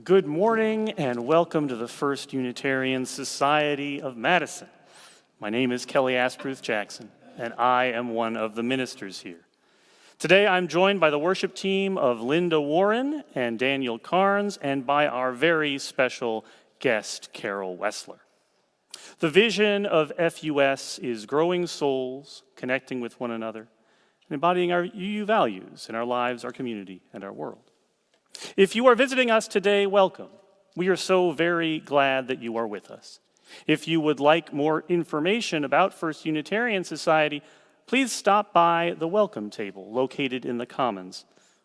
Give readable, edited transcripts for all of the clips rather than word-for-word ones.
Good morning and welcome to the First Unitarian Society of Madison. My name is Kelly Aspruth Jackson, and I am one of the ministers here. Today I'm joined by the worship team of Linda Warren and Daniel Carnes, and by our very special guest, Carol Wessler. The vision of FUS is growing souls, connecting with one another, and embodying our UU values in our lives, our community, and our world. If you are visiting us today, welcome. We are so very glad that you are with us. If you would like more information about First Unitarian Society, please stop by the welcome table located in the Commons.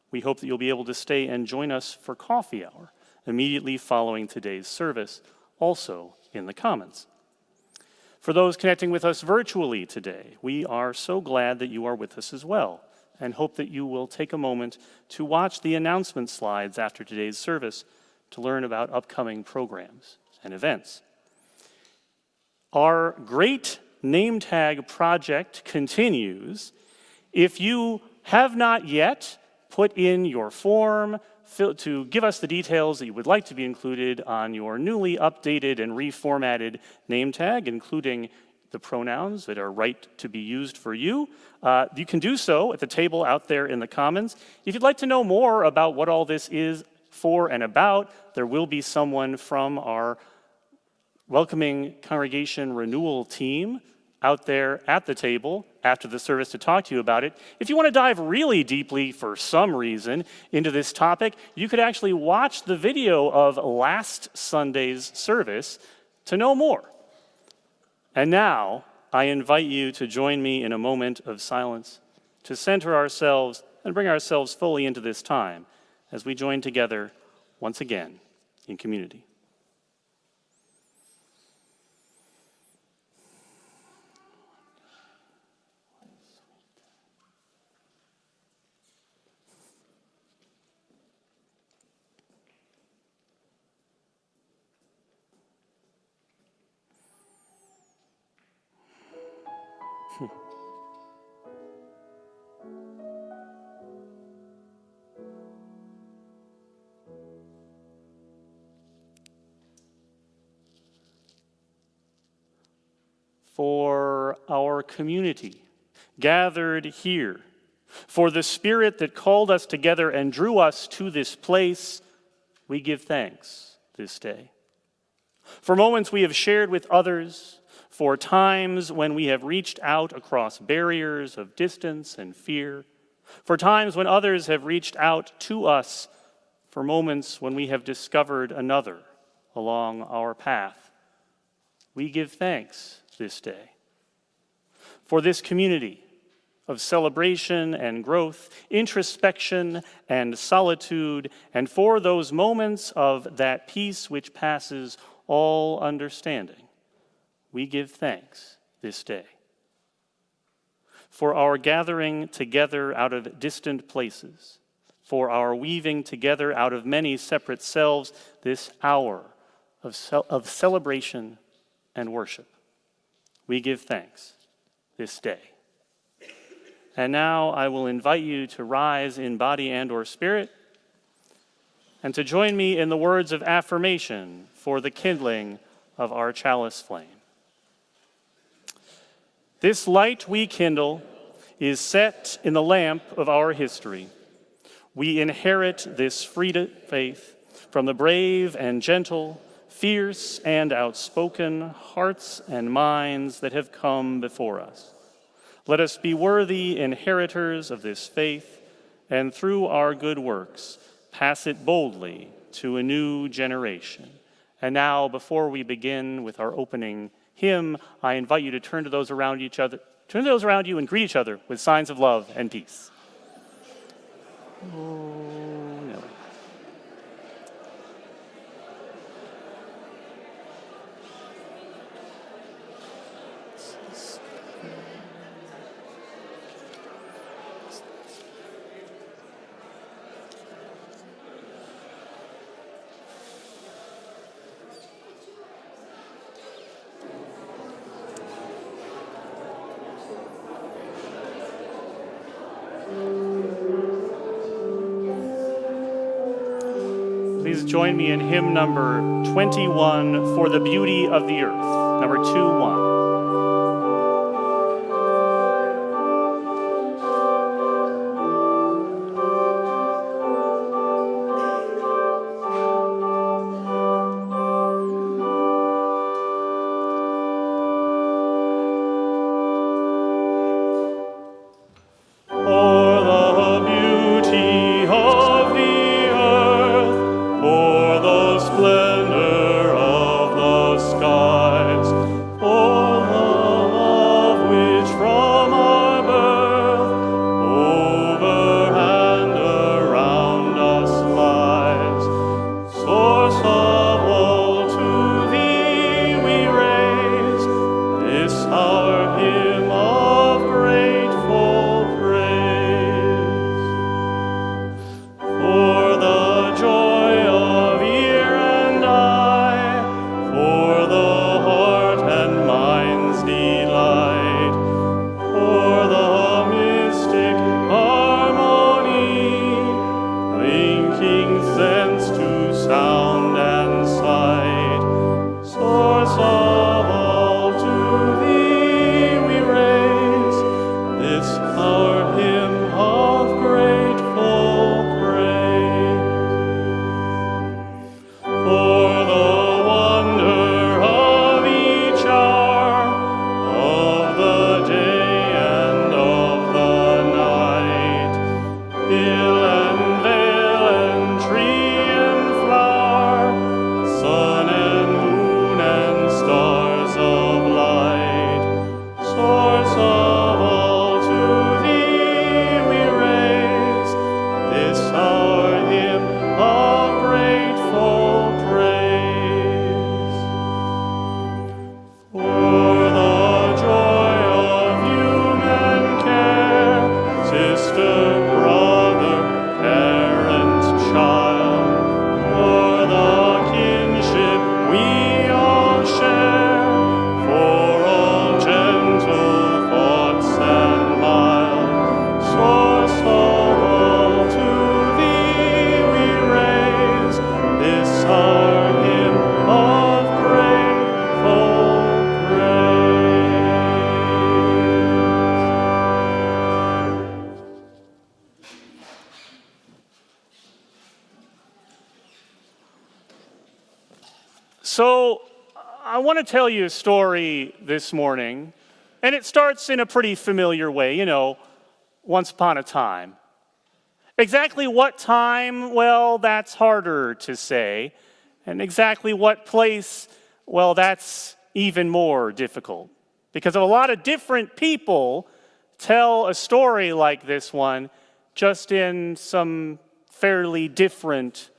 We hope that you'll be able to stay and join us for coffee hour immediately following today's service, also in the Commons. For those connecting with us virtually today, we are so glad that you are with us as well, and hope that you will take a moment to watch the announcement slides after today's service to learn about upcoming programs and events. Our great name tag project continues. If you have not yet put in your form to give us the details that you would like to be included on your newly updated and reformatted name tag, including the pronouns that are right to be used for you, you can do so at the table out there in the Commons. If you'd like to know more about what all this is for and about, there will be someone from our Welcoming Congregation Renewal team out there at the table after the service to talk to you about it. If you want to dive really deeply for some reason into this topic, you could actually watch the video of last Sunday's service to know more. And now, I invite you to join me in a moment of silence to center ourselves and bring ourselves fully into this time as we join together once again in community. For our community gathered here, for the Spirit that called us together and drew us to this place, we give thanks this day. For moments we have shared with others, for times when we have reached out across barriers of distance and fear, for times when others have reached out to us, for moments when we have discovered another along our path, we give thanks this day. For this community of celebration and growth, introspection and solitude, and for those moments of that peace which passes all understanding, we give thanks this day. For our gathering together out of distant places, for our weaving together out of many separate selves, this hour of celebration and worship, we give thanks this day. And now I will invite you to rise in body and or spirit and to join me in the words of affirmation for the kindling of our chalice flame. This light we kindle is set in the lamp of our history. We inherit this free faith from the brave and gentle, fierce and outspoken hearts and minds that have come before us. Let us be worthy inheritors of this faith, and through our good works, pass it boldly to a new generation. And now, before we begin with our opening hymn, I invite you to turn to those around you and greet each other with signs of love and peace. Please join me in hymn number 21, For the Beauty of the Earth, number 2-1. So I want to tell you a story this morning, and it starts in a pretty familiar way, once upon a time. Exactly what time, well, that's harder to say. And exactly what place, well, that's even more difficult. Because a lot of different people tell a story like this one, just in some fairly different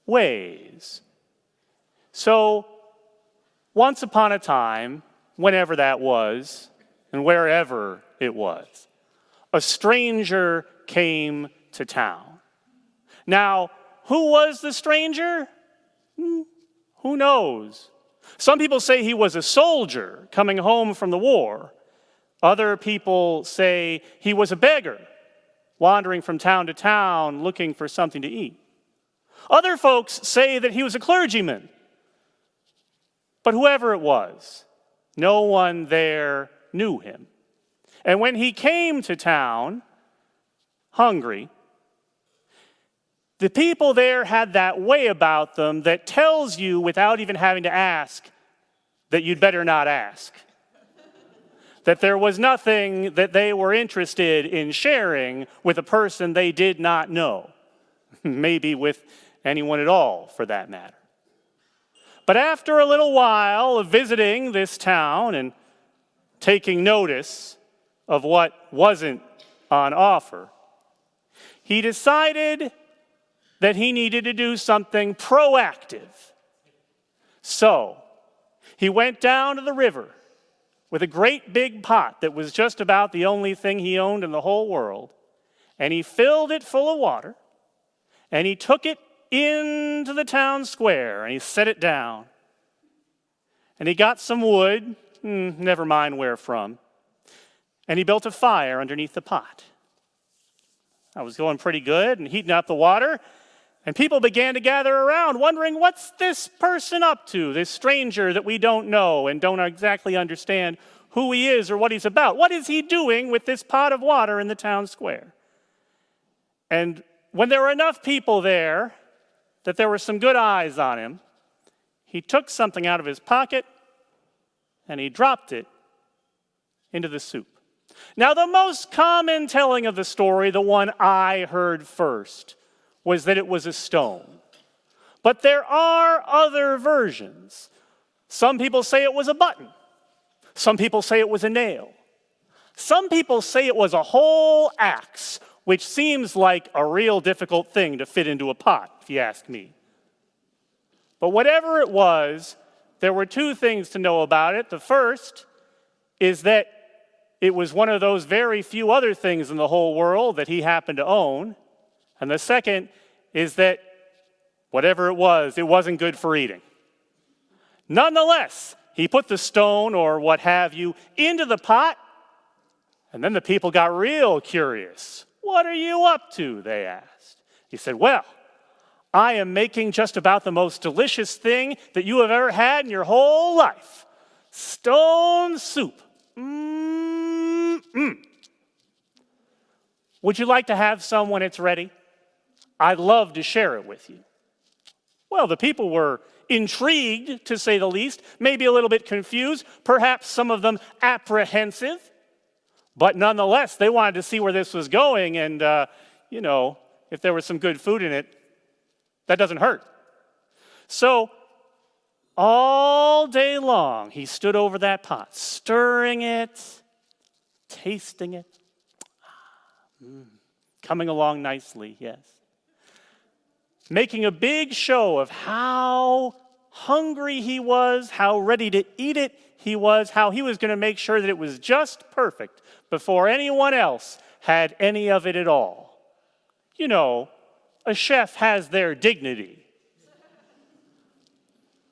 ways. So, once upon a time, whenever that was, and wherever it was, a stranger came to town. Now, who was the stranger? Who knows? Some people say he was a soldier coming home from the war. Other people say he was a beggar, wandering from town to town looking for something to eat. Other folks say that he was a clergyman. But whoever it was, no one there knew him. And when he came to town, hungry, the people there had that way about them that tells you without even having to ask that you'd better not ask. That there was nothing that they were interested in sharing with a person they did not know. Maybe with anyone at all, for that matter. But after a little while of visiting this town and taking notice of what wasn't on offer, he decided that he needed to do something proactive. So, he went down to the river with a great big pot that was just about the only thing he owned in the whole world, and he filled it full of water, and he took it into the town square, and he set it down. And he got some wood, never mind where from, and he built a fire underneath the pot. I was going pretty good and heating up the water, and people began to gather around, wondering, what's this person up to, this stranger that we don't know and don't exactly understand who he is or what he's about? What is he doing with this pot of water in the town square? And when there were enough people there that there were some good eyes on him, he took something out of his pocket and he dropped it into the soup. Now, the most common telling of the story, the one I heard first, was that it was a stone. But there are other versions. Some people say it was a button. Some people say it was a nail. Some people say it was a whole axe, which seems like a real difficult thing to fit into a pot, if you ask me. But whatever it was, there were two things to know about it. The first is that it was one of those very few other things in the whole world that he happened to own. And the second is that whatever it wasn't good for eating. Nonetheless, he put the stone or what have you into the pot, and then the people got real curious. What are you up to? They asked. He said, well, I am making just about the most delicious thing that you have ever had in your whole life. Stone soup. Would you like to have some when it's ready? I'd love to share it with you. Well, the people were intrigued, to say the least, maybe a little bit confused, perhaps some of them apprehensive. But nonetheless, they wanted to see where this was going, and, if there was some good food in it, that doesn't hurt. So, all day long, he stood over that pot, stirring it, tasting it, coming along nicely, yes. Making a big show of how hungry he was, how ready to eat it he was, how he was going to make sure that it was just perfect before anyone else had any of it at all. You know, a chef has their dignity.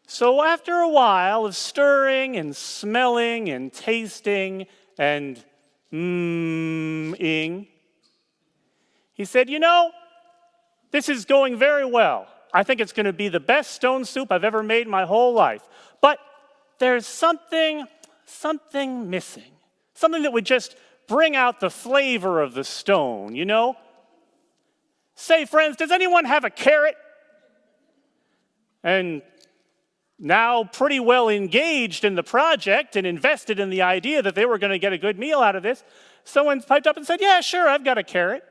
So after a while of stirring and smelling and tasting and ing, he said, this is going very well. I think it's going to be the best stone soup I've ever made in my whole life. But there's something missing. Something that would just bring out the flavor of the stone, Say, friends, does anyone have a carrot? And now pretty well engaged in the project and invested in the idea that they were going to get a good meal out of this, someone piped up and said, yeah, sure, I've got a carrot.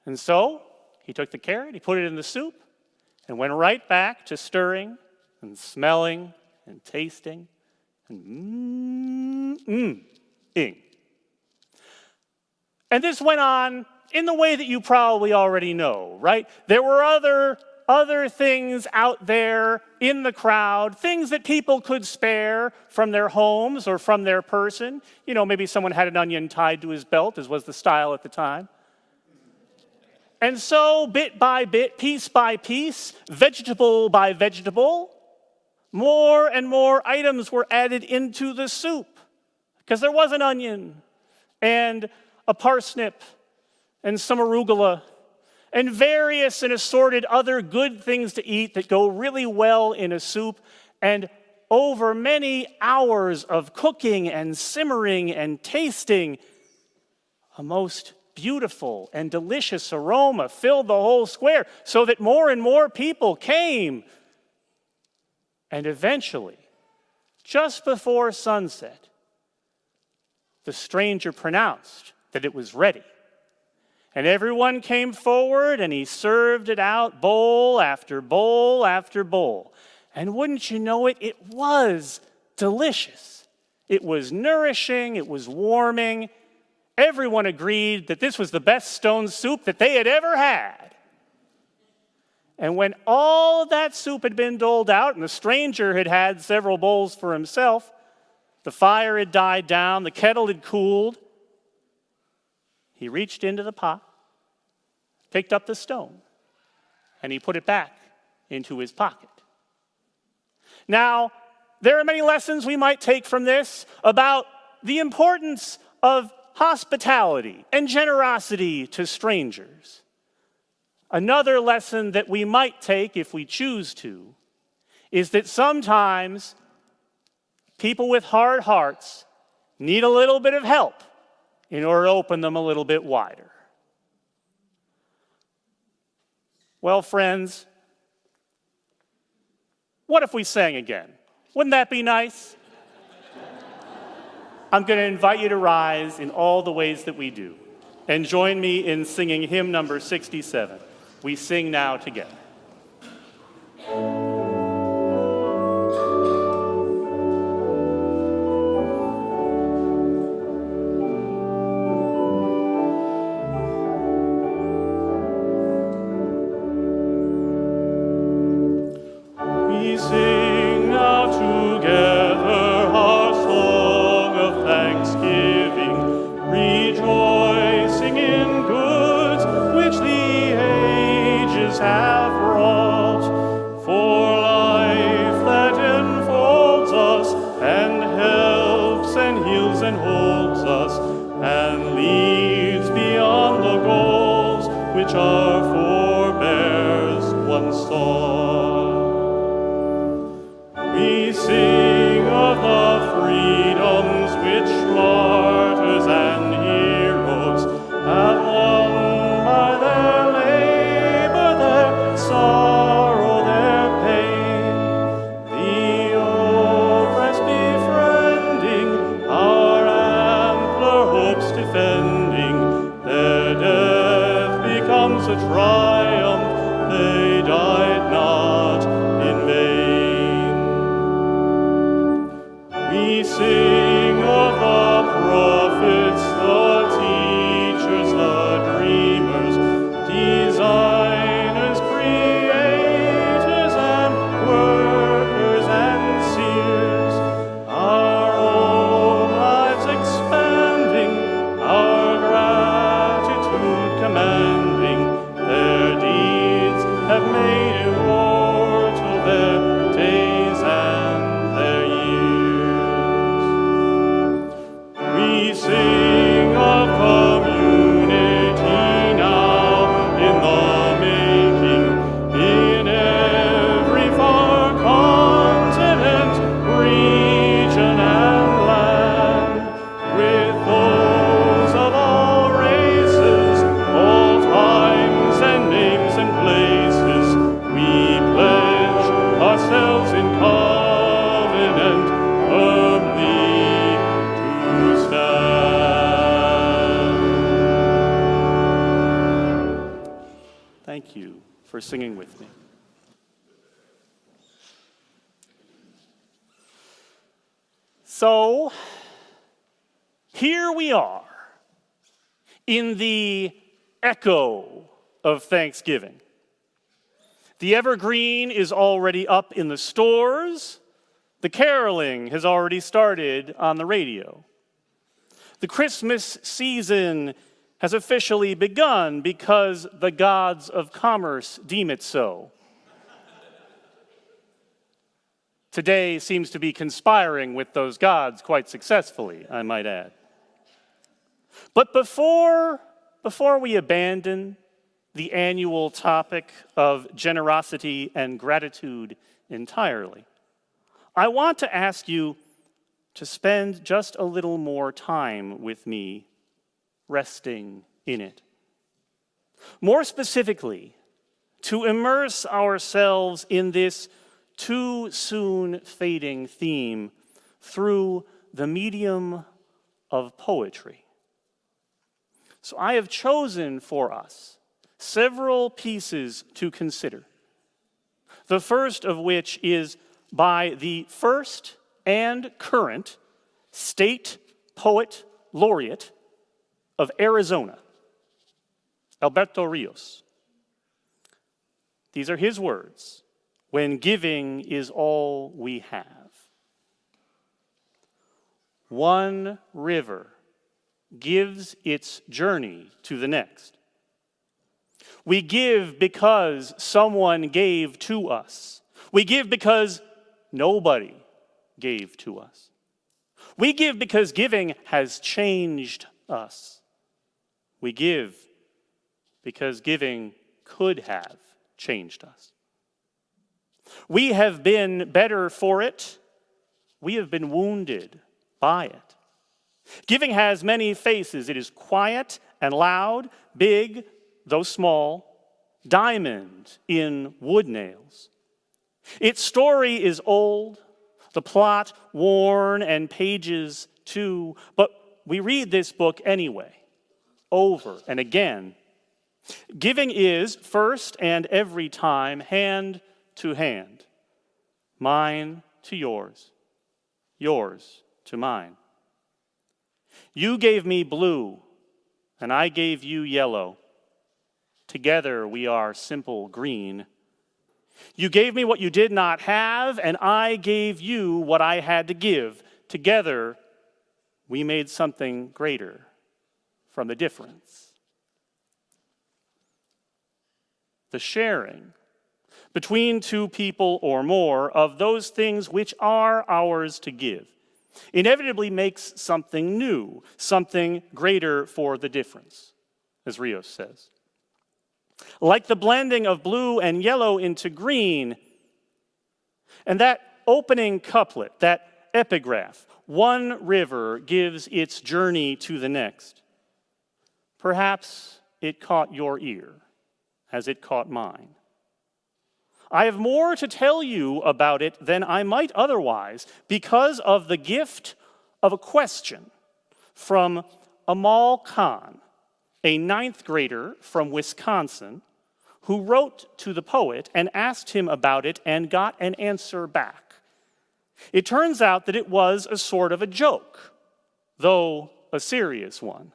And so he took the carrot, he put it in the soup, and went right back to stirring and smelling and tasting and ing. And this went on in the way that you probably already know, right? There were other things out there in the crowd, things that people could spare from their homes or from their person. Maybe someone had an onion tied to his belt, as was the style at the time. And so, bit by bit, piece by piece, vegetable by vegetable, more and more items were added into the soup. Because there was an onion, and a parsnip, and some arugula, and various and assorted other good things to eat that go really well in a soup. And over many hours of cooking and simmering and tasting, a most beautiful and delicious aroma filled the whole square, so that more and more people came. And eventually, just before sunset, the stranger pronounced that it was ready. And everyone came forward, and he served it out bowl after bowl after bowl. And wouldn't you know it, it was delicious. It was nourishing, it was warming. Everyone agreed that this was the best stone soup that they had ever had. And when all of that soup had been doled out, and the stranger had had several bowls for himself, the fire had died down, the kettle had cooled, he reached into the pot, picked up the stone, and he put it back into his pocket. Now, there are many lessons we might take from this about the importance of hospitality and generosity to strangers. Another lesson that we might take, if we choose to, is that sometimes people with hard hearts need a little bit of help in order to open them a little bit wider. Well, friends, what if we sang again? Wouldn't that be nice? I'm going to invite you to rise in all the ways that we do, and join me in singing hymn number 67. We sing now together. We sing now together our song of thanksgiving, rejoicing in goods which the ages have wrought, for life that enfolds us and helps and heals and holds us and leads beyond the goals which our forebears once sought. We sing of the freedoms which martyrs and heroes have won by their labor, their sorrow, their pain. The oppressed befriending, our ampler hopes defending. Their death becomes a triumph, they died not in vain. We sing of the prophets, the teachers, the dreamers, designers, creators, and workers and seers. Our own lives expanding, our gratitude commanding. Their deeds have made immortal their days and their years. We sing of community now in the making, in every far continent, region, and land, with those of all races, all times and names and places. We pledge ourselves in covenant firmly to stand. Thank you for singing with me. So, here we are in the echo of Thanksgiving. The evergreen is already up in the stores. The caroling has already started on the radio. The Christmas season has officially begun because the gods of commerce deem it so. Today seems to be conspiring with those gods quite successfully, I might add. But before we abandon the annual topic of generosity and gratitude entirely, I want to ask you to spend just a little more time with me resting in it. More specifically, to immerse ourselves in this too soon fading theme through the medium of poetry. So I have chosen for us several pieces to consider. The first of which is by the first and current state poet laureate of Arizona, Alberto Rios. These are his words: "When giving is all we have. One river gives its journey to the next. We give because someone gave to us. We give because nobody gave to us. We give because giving has changed us. We give because giving could have changed us. We have been better for it. We have been wounded by it. Giving has many faces. It is quiet and loud, big, though small, diamond in wood nails. Its story is old, the plot worn, and pages too, but we read this book anyway, over and again. Giving is, first and every time, hand to hand, mine to yours, yours to mine. You gave me blue, and I gave you yellow. Together we are simple green. You gave me what you did not have, and I gave you what I had to give. Together we made something greater from the difference. The sharing between two people or more of those things which are ours to give inevitably makes something new, something greater for the difference, as Rios says. Like the blending of blue and yellow into green, and that opening couplet, that epigraph, one river gives its journey to the next. Perhaps it caught your ear as it caught mine. I have more to tell you about it than I might otherwise because of the gift of a question from Amal Khan, a ninth grader from Wisconsin, who wrote to the poet and asked him about it and got an answer back. It turns out that it was a sort of a joke, though a serious one.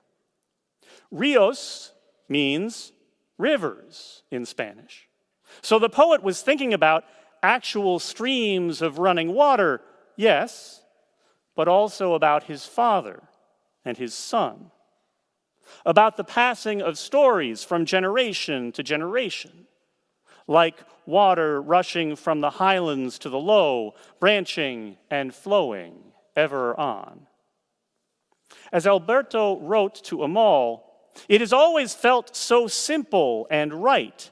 Rios means rivers in Spanish. So the poet was thinking about actual streams of running water, yes, but also about his father and his son, about the passing of stories from generation to generation, like water rushing from the highlands to the low, branching and flowing ever on. As Alberto wrote to Amal, it has always felt so simple and right,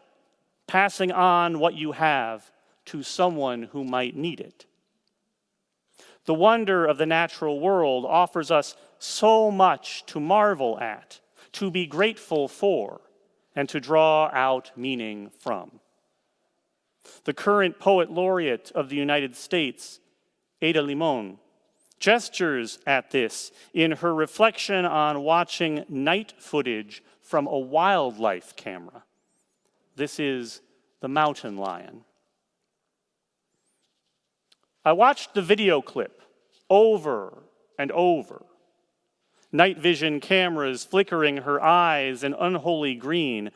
passing on what you have to someone who might need it. The wonder of the natural world offers us so much to marvel at, to be grateful for, and to draw out meaning from. The current poet laureate of the United States, Ada Limon, gestures at this in her reflection on watching night footage from a wildlife camera. This is the mountain lion. I watched the video clip over and over. Night vision cameras flickering her eyes in unholy green.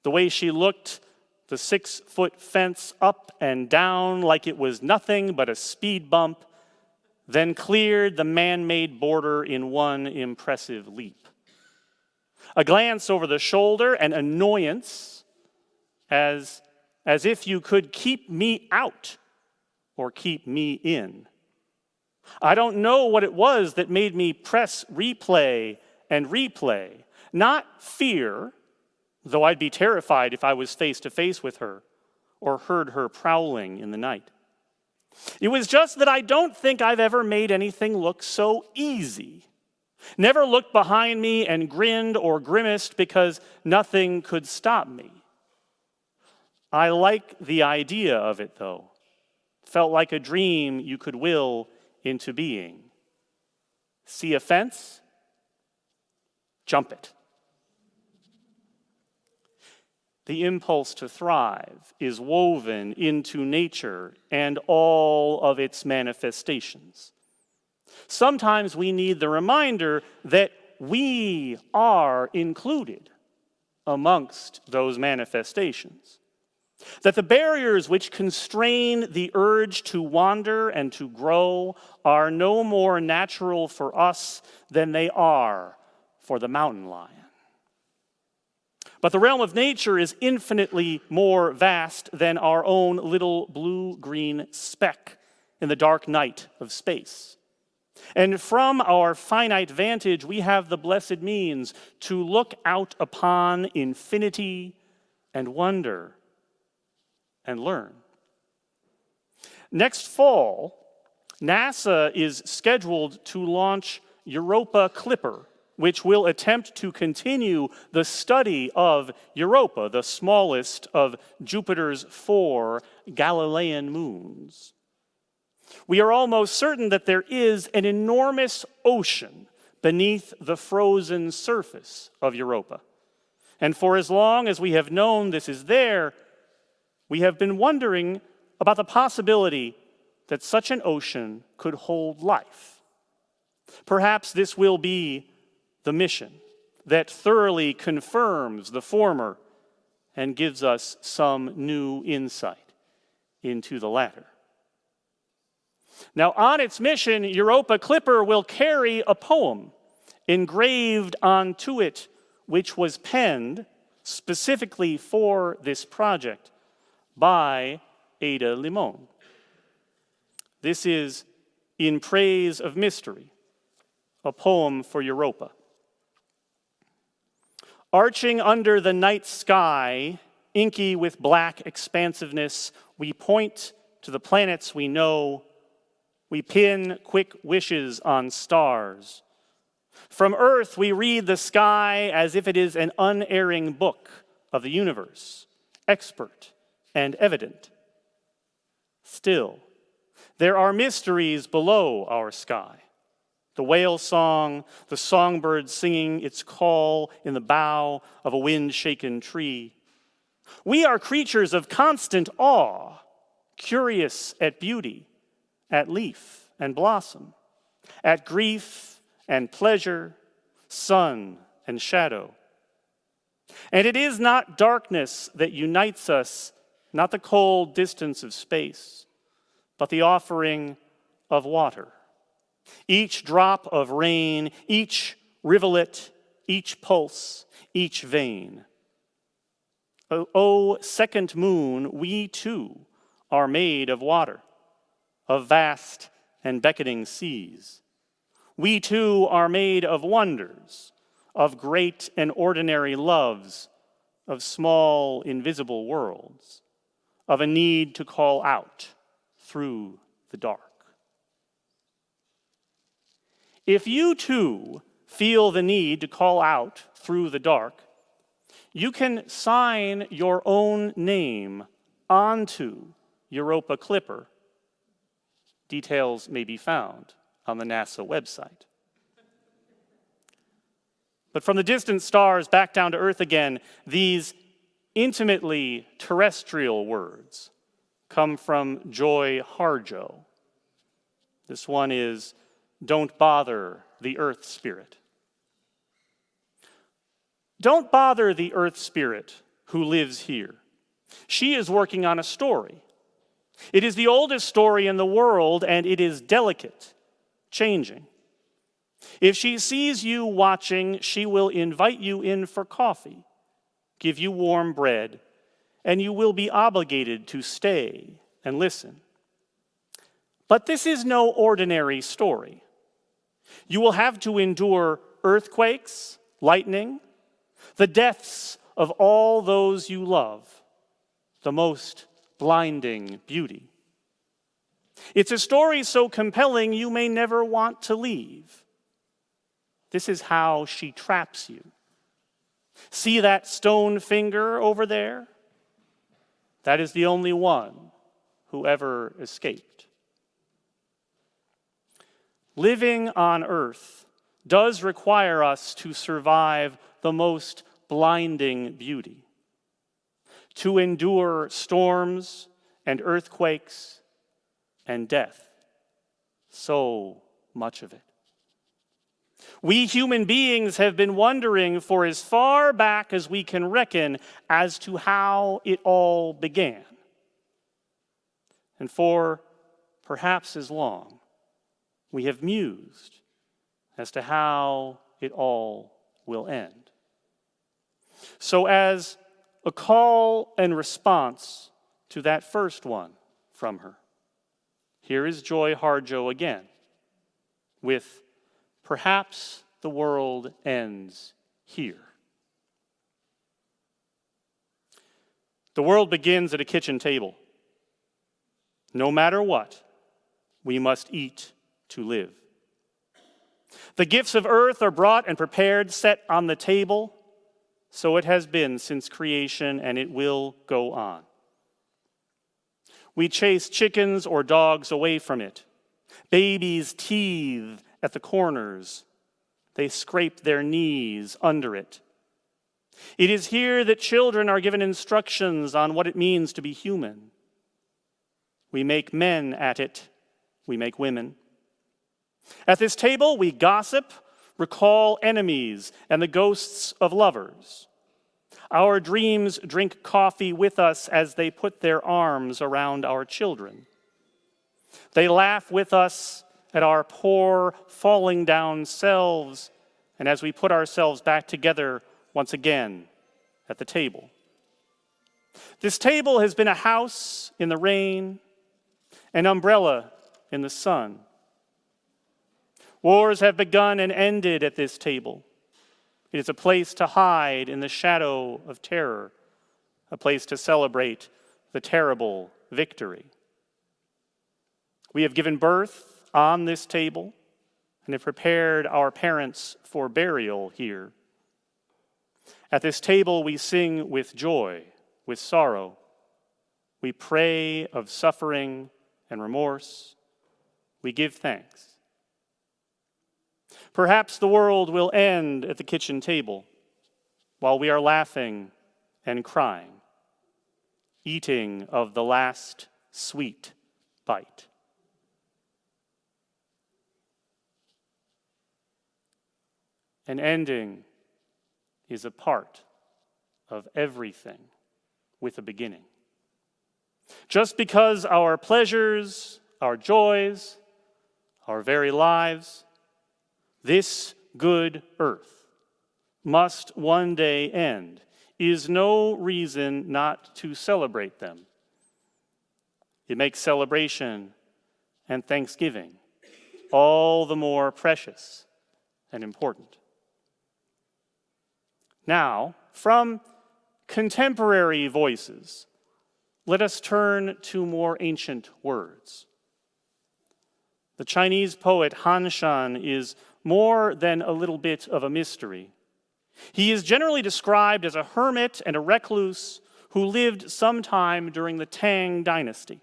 The way she looked, the 6-foot fence up and down like it was nothing but a speed bump, then cleared the man-made border in one impressive leap. A glance over the shoulder, an annoyance, as if you could keep me out or keep me in. I don't know what it was that made me press replay and replay. Not fear, though I'd be terrified if I was face to face with her or heard her prowling in the night. It was just that I don't think I've ever made anything look so easy. Never looked behind me and grinned or grimaced because nothing could stop me. I like the idea of it, though. Felt like a dream you could will into being. See a fence? Jump it. The impulse to thrive is woven into nature and all of its manifestations. Sometimes we need the reminder that we are included amongst those manifestations. That the barriers which constrain the urge to wander and to grow are no more natural for us than they are for the mountain lion. But the realm of nature is infinitely more vast than our own little blue-green speck in the dark night of space. And from our finite vantage, we have the blessed means to look out upon infinity and wonder and learn. Next fall, NASA is scheduled to launch Europa Clipper, which will attempt to continue the study of Europa, the smallest of Jupiter's 4 Galilean moons. We are almost certain that there is an enormous ocean beneath the frozen surface of Europa. And for as long as we have known this is there, we have been wondering about the possibility that such an ocean could hold life. Perhaps this will be the mission that thoroughly confirms the former and gives us some new insight into the latter. Now, on its mission, Europa Clipper will carry a poem engraved onto it, which was penned specifically for this project by Ada Limon. This is In Praise of Mystery, a poem for Europa. Arching under the night sky, inky with black expansiveness, we point to the planets we know. We pin quick wishes on stars. From Earth, we read the sky as if it is an unerring book of the universe, expert and evident. Still, there are mysteries below our sky. The whale song, the songbird singing its call in the bough of a wind-shaken tree. We are creatures of constant awe, curious at beauty, at leaf and blossom, at grief and pleasure, sun and shadow. And it is not darkness that unites us, not the cold distance of space, but the offering of water. Each drop of rain, each rivulet, each pulse, each vein. O second moon, we too are made of water, of vast and beckoning seas. We too are made of wonders, of great and ordinary loves, of small invisible worlds, of a need to call out through the dark. If you too feel the need to call out through the dark, you can sign your own name onto Europa Clipper. Details may be found on the NASA website. But from the distant stars back down to Earth again, these intimately terrestrial words come from Joy Harjo. This one is, "Don't bother the Earth Spirit." Don't bother the Earth Spirit who lives here. She is working on a story. It is the oldest story in the world, and it is delicate, changing. If she sees you watching, she will invite you in for coffee, give you warm bread, and you will be obligated to stay and listen. But this is no ordinary story. You will have to endure earthquakes, lightning, the deaths of all those you love, the most blinding beauty. It's a story so compelling you may never want to leave. This is how she traps you. See that stone finger over there? That is the only one who ever escaped. Living on earth does require us to survive the most blinding beauty, to endure storms and earthquakes and death, so much of it. We human beings have been wondering for as far back as we can reckon as to how it all began. And for perhaps as long, we have mused as to how it all will end. So as a call and response to that first one from her, here is Joy Harjo again with Perhaps the World Ends Here. The world begins at a kitchen table. No matter what, we must eat to live. The gifts of earth are brought and prepared, set on the table. So it has been since creation, and it will go on. We chase chickens or dogs away from it. Babies teethe at the corners. They scrape their knees under it. It is here that children are given instructions on what it means to be human. We make men at it. We make women. At this table, we gossip, recall enemies, and the ghosts of lovers. Our dreams drink coffee with us as they put their arms around our children. They laugh with us at our poor, falling down selves, and as we put ourselves back together once again at the table. This table has been a house in the rain, an umbrella in the sun. Wars have begun and ended at this table. It is a place to hide in the shadow of terror, a place to celebrate the terrible victory. We have given birth on this table and have prepared our parents for burial here. At this table we sing with joy, with sorrow. We pray of suffering and remorse. We give thanks. Perhaps the world will end at the kitchen table while we are laughing and crying, eating of the last sweet bite. An ending is a part of everything with a beginning. Just because our pleasures, our joys, our very lives, this good earth must one day end, is no reason not to celebrate them. It makes celebration and thanksgiving all the more precious and important. Now, from contemporary voices, let us turn to more ancient words. The Chinese poet Han Shan is more than a little bit of a mystery. He is generally described as a hermit and a recluse who lived sometime during the Tang dynasty,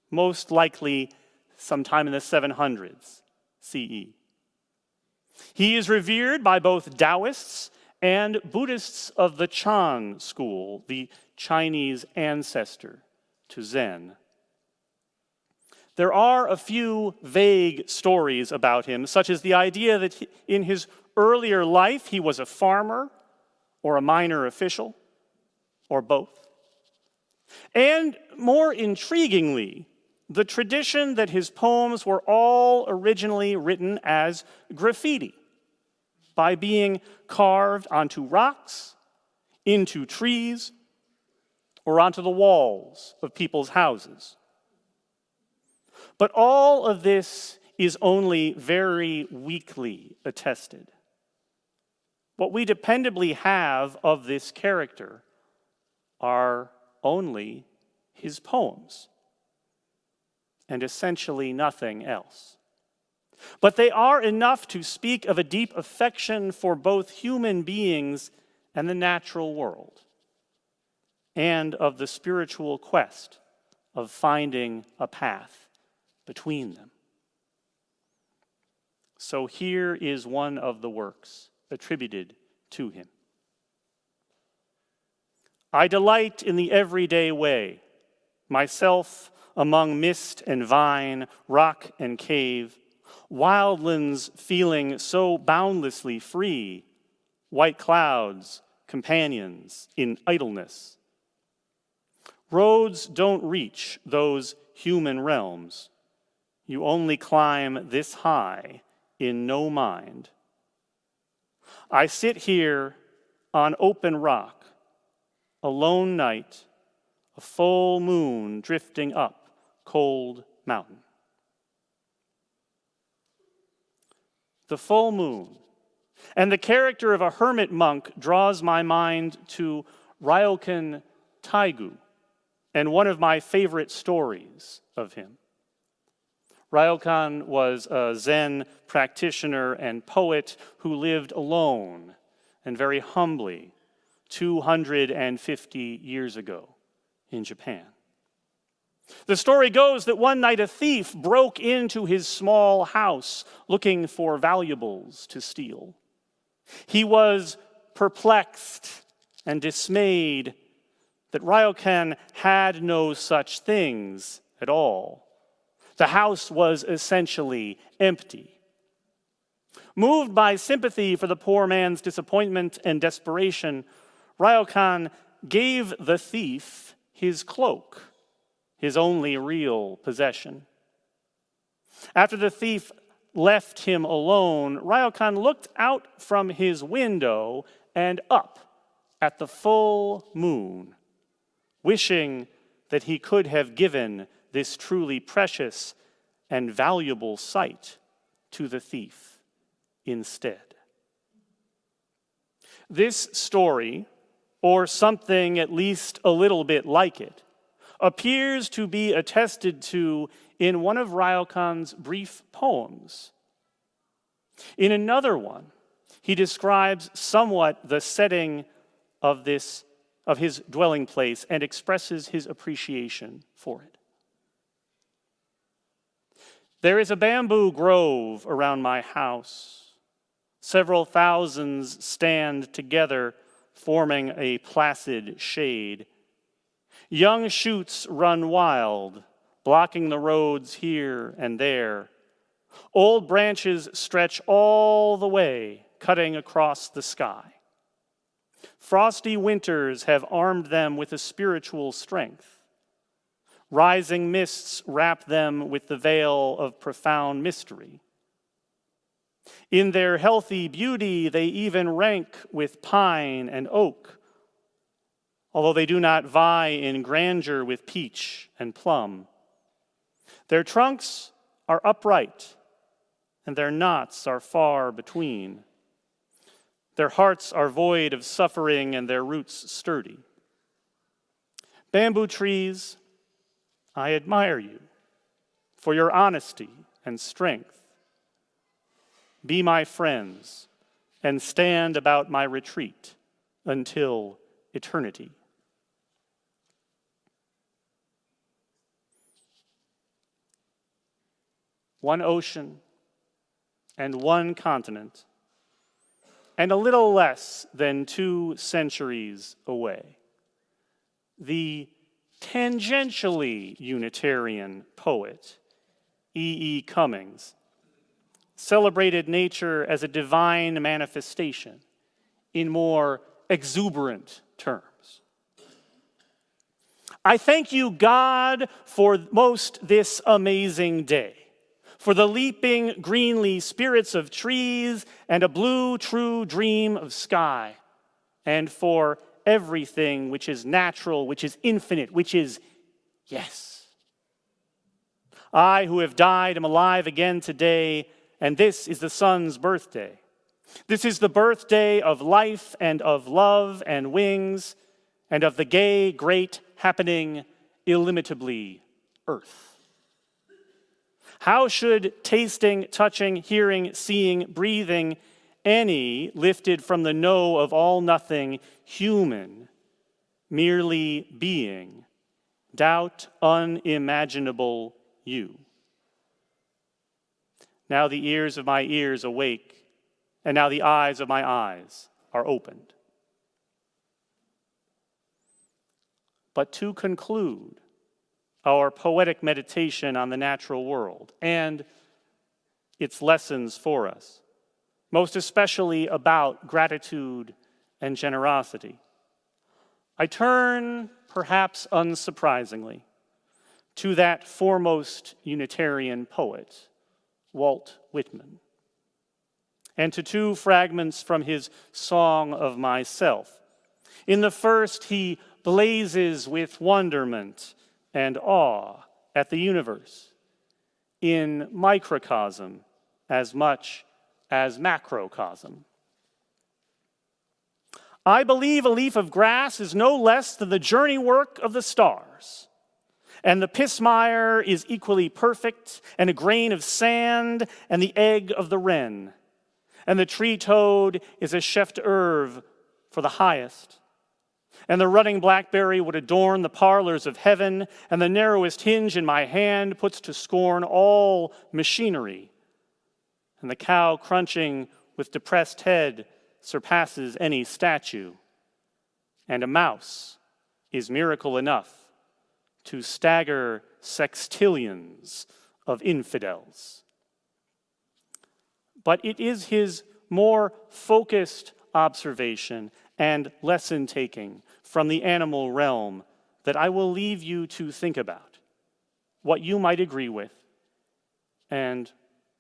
most likely sometime in the 700s CE. He is revered by both Taoists and Buddhists of the Chan school, the Chinese ancestor to Zen. There are a few vague stories about him, such as the idea that in his earlier life he was a farmer or a minor official, or both. And more intriguingly, the tradition that his poems were all originally written as graffiti, by being carved onto rocks, into trees, or onto the walls of people's houses. But all of this is only very weakly attested. What we dependably have of this character are only his poems. and essentially nothing else. But they are enough to speak of a deep affection for both human beings and the natural world, and of the spiritual quest of finding a path between them. So here is one of the works attributed to him. I delight in the everyday way, myself among mist and vine, rock and cave, wildlands feeling so boundlessly free, white clouds, companions in idleness. Roads don't reach those human realms. You only climb this high in no mind. I sit here on open rock, a lone night, a full moon drifting up cold mountain. The full moon and the character of a hermit monk draws my mind to Ryokan Taigu and one of my favorite stories of him. Ryokan was a Zen practitioner and poet who lived alone and very humbly 250 years ago in Japan. The story goes that one night a thief broke into his small house looking for valuables to steal. He was perplexed and dismayed that Ryokan had no such things at all. The house was essentially empty. Moved by sympathy for the poor man's disappointment and desperation, Ryokan gave the thief his cloak, his only real possession. After the thief left him alone, Ryokan looked out from his window and up at the full moon, wishing that he could have given this truly precious and valuable sight to the thief instead. This story, or something at least a little bit like it, appears to be attested to in one of Ryokan's brief poems. In another one, he describes somewhat the setting of his dwelling place and expresses his appreciation for it. There is a bamboo grove around my house. Several thousands stand together, forming a placid shade. Young shoots run wild, blocking the roads here and there. Old branches stretch all the way, cutting across the sky. Frosty winters have armed them with a spiritual strength. Rising mists wrap them with the veil of profound mystery. In their healthy beauty, they even rank with pine and oak, although they do not vie in grandeur with peach and plum. Their trunks are upright, and their knots are far between. Their hearts are void of suffering, and their roots sturdy. Bamboo trees, I admire you for your honesty and strength. Be my friends and stand about my retreat until eternity. One ocean and one continent, and a little less than 2 centuries away, the tangentially Unitarian poet E. E. Cummings celebrated nature as a divine manifestation in more exuberant terms. I thank you, God, for most this amazing day, for the leaping greenly spirits of trees and a blue true dream of sky, and for everything which is natural, which is infinite, which is yes. I who have died am alive again today, and this is the sun's birthday. This is the birthday of life and of love and wings, and of the gay, great, happening, illimitably earth. How should tasting, touching, hearing, seeing, breathing, any lifted from the no of all nothing, human, merely being, doubt unimaginable you? Now the ears of my ears awake, and now the eyes of my eyes are opened. But to conclude our poetic meditation on the natural world and its lessons for us, most especially about gratitude and generosity, I turn, perhaps unsurprisingly, to that foremost Unitarian poet, Walt Whitman, and to two fragments from his Song of Myself. In the first, he blazes with wonderment and awe at the universe, in microcosm as much as macrocosm. I believe a leaf of grass is no less than the journey work of the stars, and the pismire is equally perfect, and a grain of sand, and the egg of the wren, and the tree toad is a chef d'oeuvre for the highest, and the running blackberry would adorn the parlors of heaven, and the narrowest hinge in my hand puts to scorn all machinery, and the cow crunching with depressed head surpasses any statue, and a mouse is miracle enough to stagger sextillions of infidels. But it is his more focused observation and lesson-taking from the animal realm that I will leave you to think about, what you might agree with and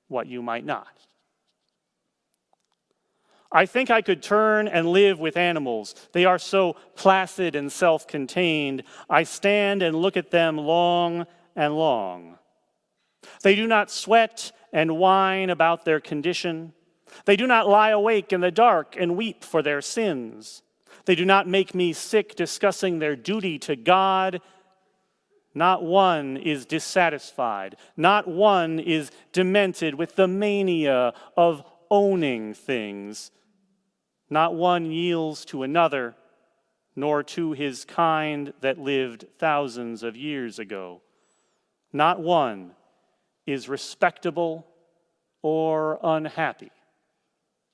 what you might not. I think I could turn and live with animals. They are so placid and self-contained. I stand and look at them long and long. They do not sweat and whine about their condition. They do not lie awake in the dark and weep for their sins. They do not make me sick discussing their duty to God. Not one is dissatisfied. Not one is demented with the mania of owning things. Not one yields to another, nor to his kind that lived thousands of years ago. Not one is respectable or unhappy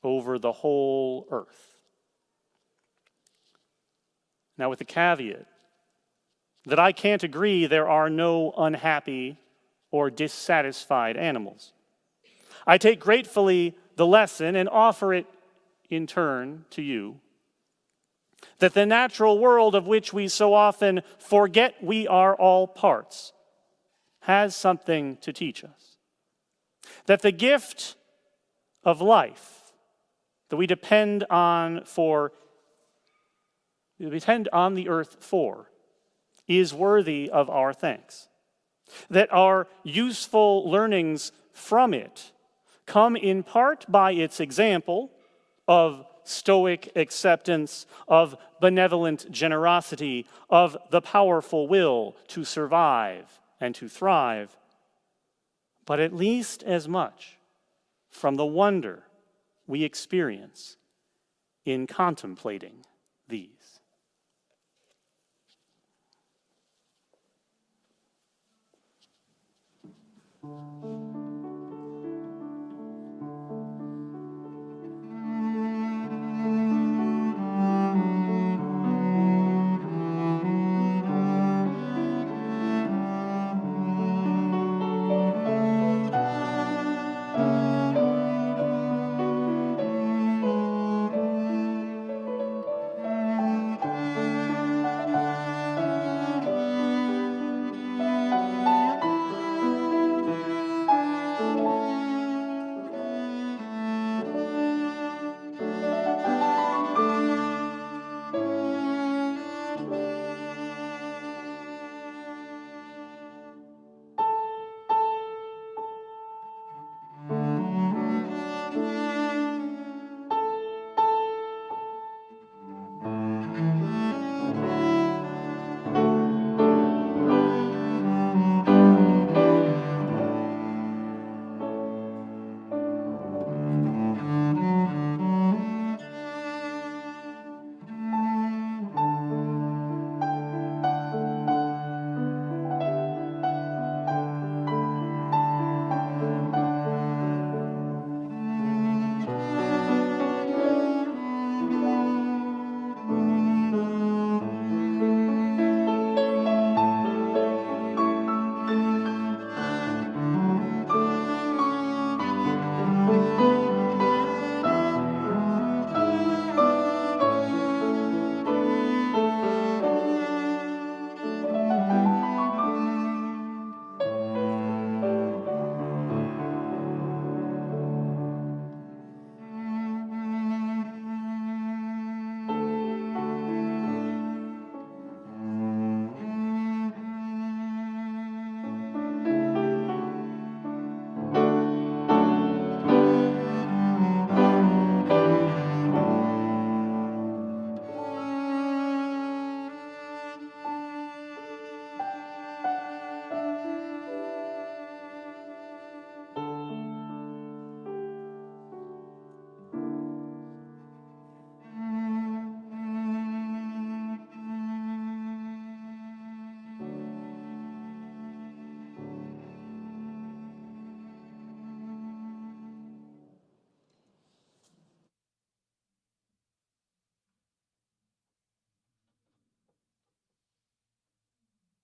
over the whole earth. Now, with the caveat that I can't agree there are no unhappy or dissatisfied animals, I take gratefully the lesson and offer it in turn to you, that the natural world of which we so often forget we are all parts has something to teach us. That the gift of life that we depend on the earth for is worthy of our thanks. That our useful learnings from it come in part by its example of stoic acceptance, of benevolent generosity, of the powerful will to survive and to thrive, but at least as much from the wonder we experience in contemplating these.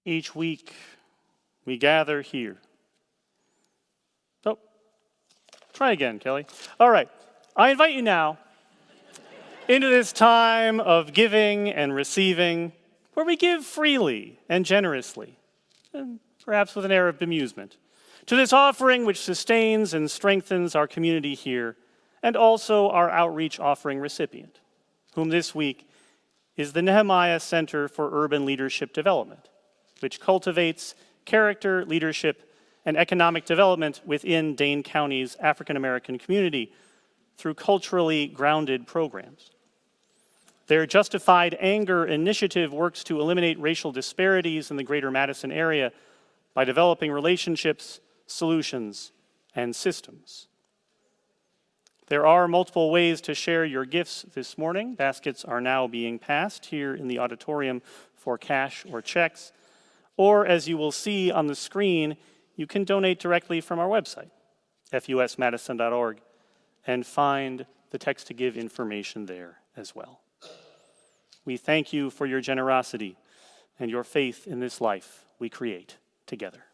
Each week, we gather here. Oh, try again, Kelly. All right, I invite you now into this time of giving and receiving, where we give freely and generously, and perhaps with an air of bemusement, to this offering which sustains and strengthens our community here, and also our outreach offering recipient, whom this week is the Nehemiah Center for Urban Leadership Development, which cultivates character, leadership, and economic development within Dane County's African American community through culturally grounded programs. Their Justified Anger initiative works to eliminate racial disparities in the greater Madison area by developing relationships, solutions, and systems. There are multiple ways to share your gifts this morning. Baskets are now being passed here in the auditorium for cash or checks. Or, as you will see on the screen, you can donate directly from our website, fusmadison.org, and find the text to give information there as well. We thank you for your generosity and your faith in this life we create together.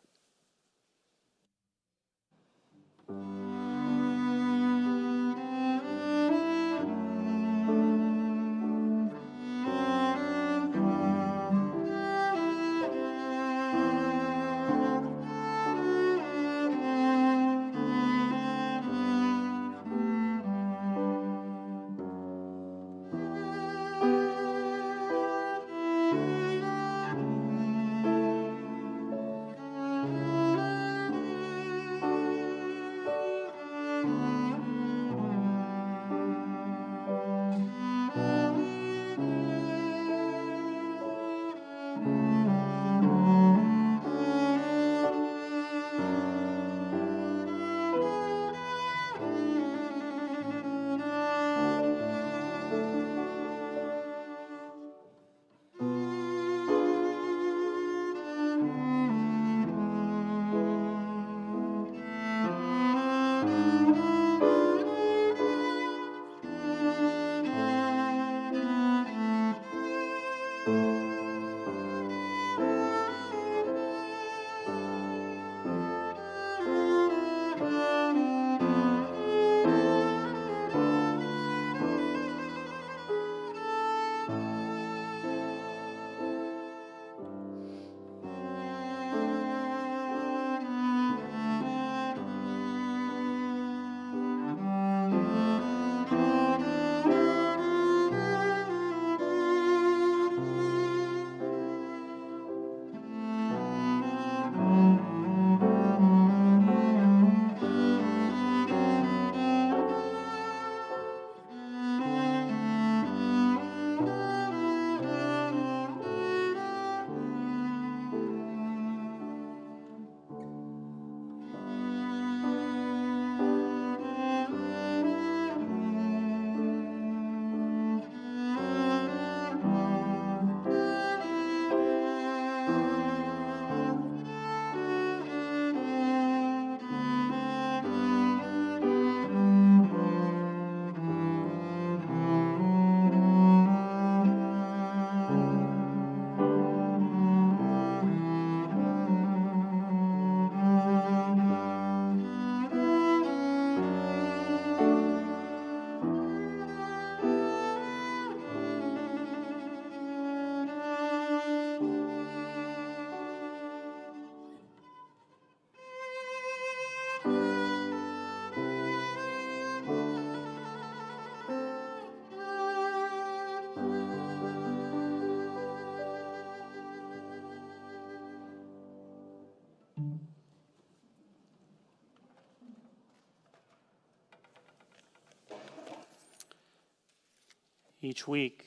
Each week,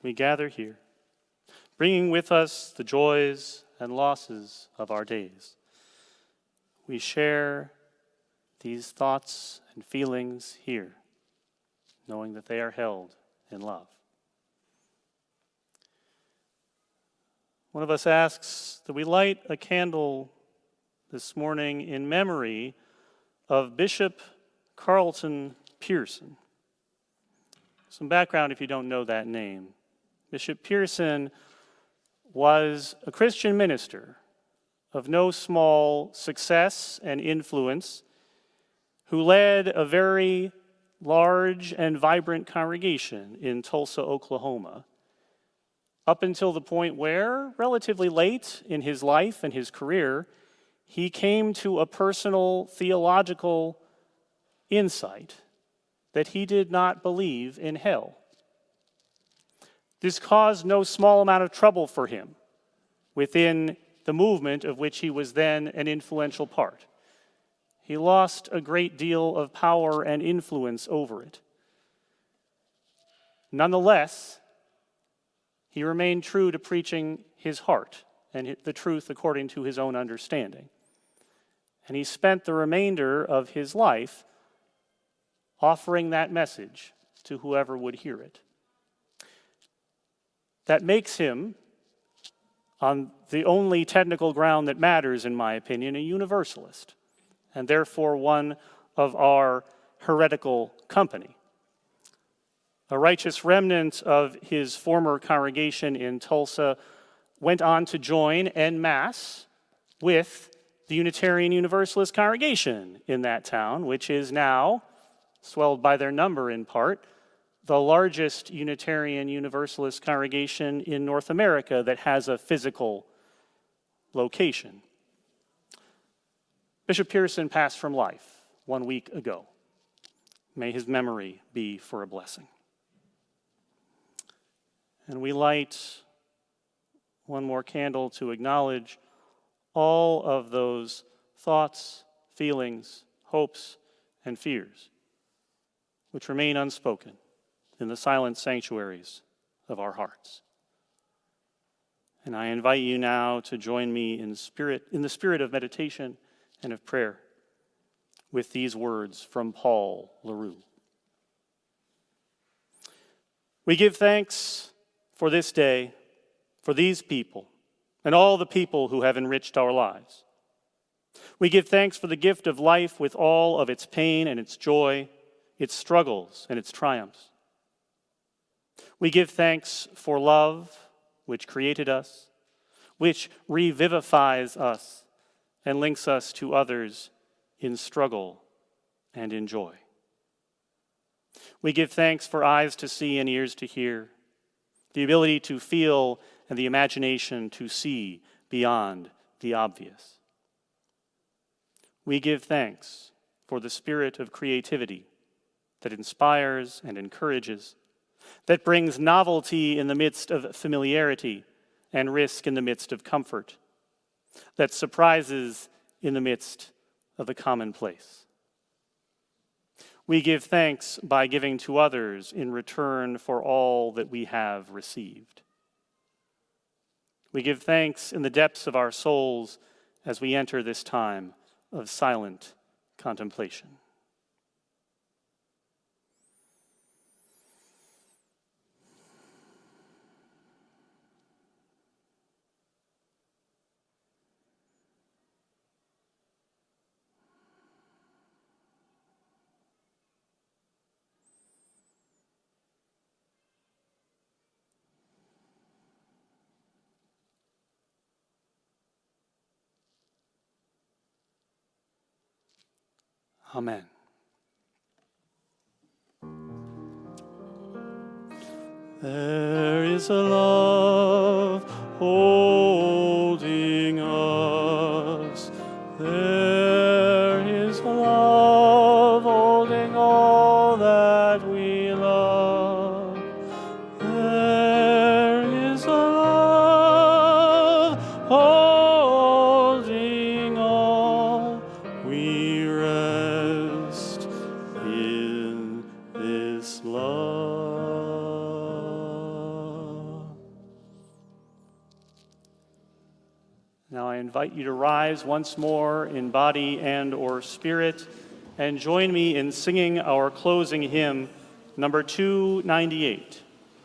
we gather here, bringing with us the joys and losses of our days. We share these thoughts and feelings here, knowing that they are held in love. One of us asks that we light a candle this morning in memory of Bishop Carlton Pearson. Some background if you don't know that name. Bishop Pearson was a Christian minister of no small success and influence who led a very large and vibrant congregation in Tulsa, Oklahoma, up until the point where, relatively late in his life and his career, he came to a personal theological insight that he did not believe in hell. This caused no small amount of trouble for him within the movement of which he was then an influential part. He lost a great deal of power and influence over it. Nonetheless, he remained true to preaching his heart and the truth according to his own understanding. And he spent the remainder of his life offering that message to whoever would hear it. That makes him, on the only technical ground that matters, in my opinion, a universalist, and therefore one of our heretical company. A righteous remnant of his former congregation in Tulsa went on to join en masse with the Unitarian Universalist congregation in that town, which is now, swelled by their number in part, the largest Unitarian Universalist congregation in North America that has a physical location. Bishop Pearson passed from life 1 week ago. May his memory be for a blessing. And we light one more candle to acknowledge all of those thoughts, feelings, hopes, and fears which remain unspoken in the silent sanctuaries of our hearts. And I invite you now to join me in the spirit of meditation and of prayer with these words from Paul LaRue. We give thanks for this day, for these people, and all the people who have enriched our lives. We give thanks for the gift of life with all of its pain and its joy, its struggles and its triumphs. We give thanks for love, which created us, which revivifies us and links us to others in struggle and in joy. We give thanks for eyes to see and ears to hear, the ability to feel and the imagination to see beyond the obvious. We give thanks for the spirit of creativity that inspires and encourages, that brings novelty in the midst of familiarity and risk in the midst of comfort, that surprises in the midst of the commonplace. We give thanks by giving to others in return for all that we have received. We give thanks in the depths of our souls as we enter this time of silent contemplation. Amen. There is a love holding us. There is love holding all that we love. There is a love holding all we rest in this love. Now I invite you to rise once more in body and or spirit and join me in singing our closing hymn, number 298,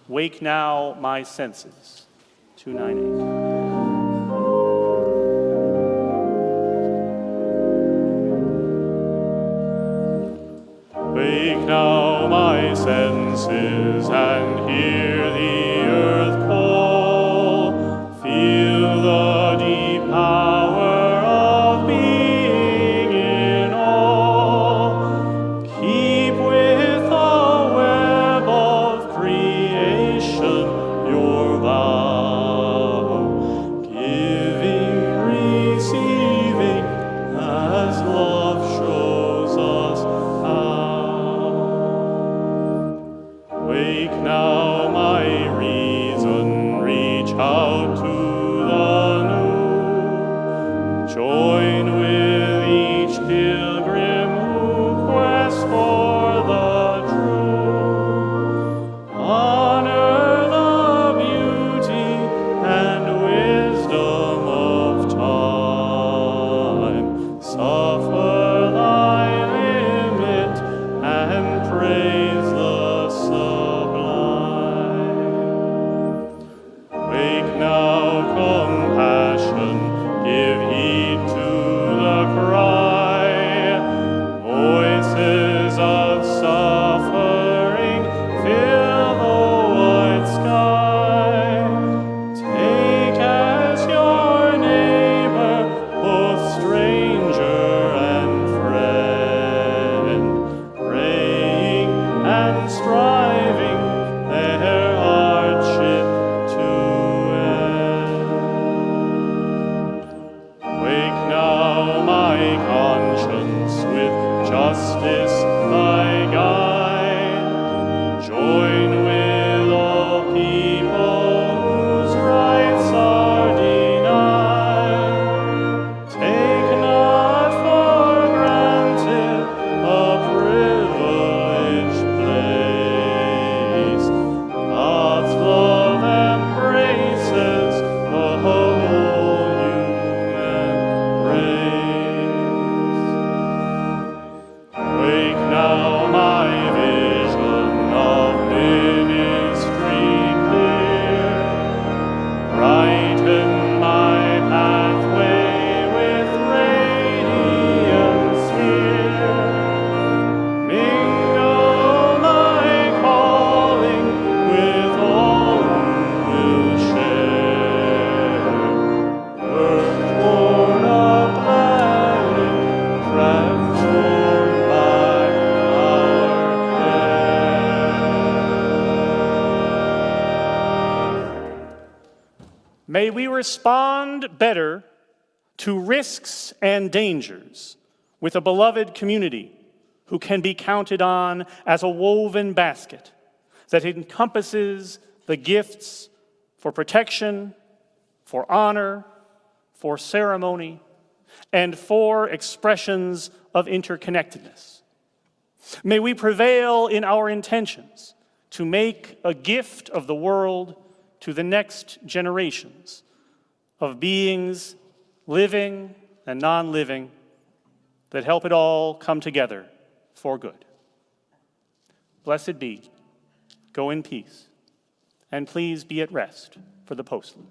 Wake Now My Senses, 298. Wake now my senses and hear the earth call. Feel Wake now, my reason, reach out to the new. Join with each pilgrim who quests for the true. Honor the beauty and wisdom of time. Suffer thy limit and praise the sublime. Wake now, compassion, give heed to the cry. Voices of suffering fill the wide sky. Take as your neighbor both stranger and friend, praying and striving their hardship to end. Wake now, my conscience, with justice thy guide. Join with all people whose rights are denied. Take not for granted a privileged place. God's love embraces the whole human race. Wake now, my vision of ministry clear. Brighten my pathway with radiance here. Mingle my calling with all who will share. Earth-born a planet transformed by our care. May we respond better to risks and dangers with a beloved community who can be counted on as a woven basket that encompasses the gifts for protection, for honor, for ceremony, and for expressions of interconnectedness. May we prevail in our intentions to make a gift of the world to the next generations of beings living and non-living that help it all come together for good. Blessed be. Go in peace, and please be at rest for the postlude.